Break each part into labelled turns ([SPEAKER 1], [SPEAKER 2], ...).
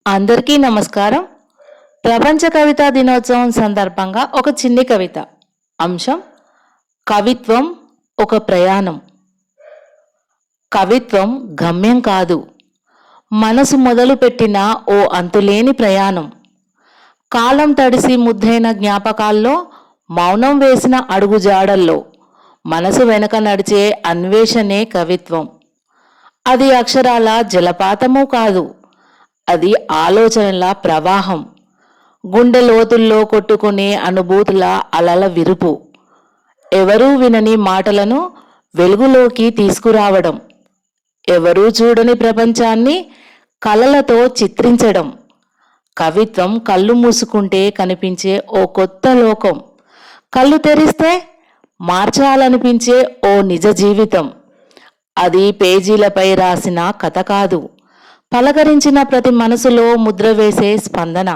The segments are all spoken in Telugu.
[SPEAKER 1] అందరికీ నమస్కారం. ప్రపంచ కవితా దినోత్సవం సందర్భంగా ఒక చిన్ని కవిత. అంశం కవిత్వం ఒక ప్రయాణం. కవిత్వం గమ్యం కాదు, మనసు మొదలుపెట్టిన ఓ అంతులేని ప్రయాణం. కాలం తడిసి ముద్దైన జ్ఞాపకాల్లో, మౌనం వేసిన అడుగుజాడల్లో మనసు వెనక నడిచే అన్వేషణే కవిత్వం. అది అక్షరాల జలపాతము కాదు, అది ఆలోచనల ప్రవాహం. గుండె లోతుల్లో కొట్టుకునే అనుభూతుల అలల విరుపు. ఎవరూ వినని మాటలను వెలుగులోకి తీసుకురావడం, ఎవరూ చూడని ప్రపంచాన్ని కలలతో చిత్రించడం. కవిత్వం కళ్ళు మూసుకుంటే కనిపించే ఓ కొత్త లోకం, కళ్ళు తెరిస్తే మార్చాలనిపించే ఓ నిజ జీవితం. అది పేజీలపై రాసిన కథ కాదు, పలకరించిన ప్రతి మనసులో ముద్ర వేసే స్పందన.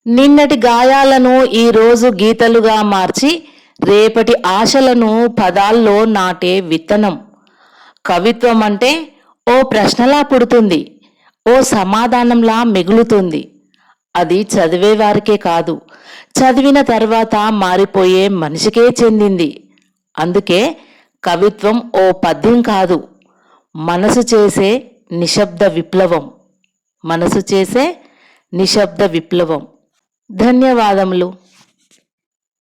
[SPEAKER 1] నిన్నటి గాయాలను ఈరోజు గీతలుగా మార్చి రేపటి ఆశలను పదాల్లో నాటే విత్తనం. కవిత్వం అంటే ఓ ప్రశ్నలా పుడుతుంది, ఓ సమాధానంలా మిగులుతుంది. అది చదివే వారికే కాదు, చదివిన తర్వాత మారిపోయే మనిషికే చెందింది. అందుకే కవిత్వం ఓ పద్యం కాదు, మనసు చేసే నిశ్శబ్ద విప్లవం. మనసు చేసే నిశ్శబ్ద విప్లవం. ధన్యవాదములు.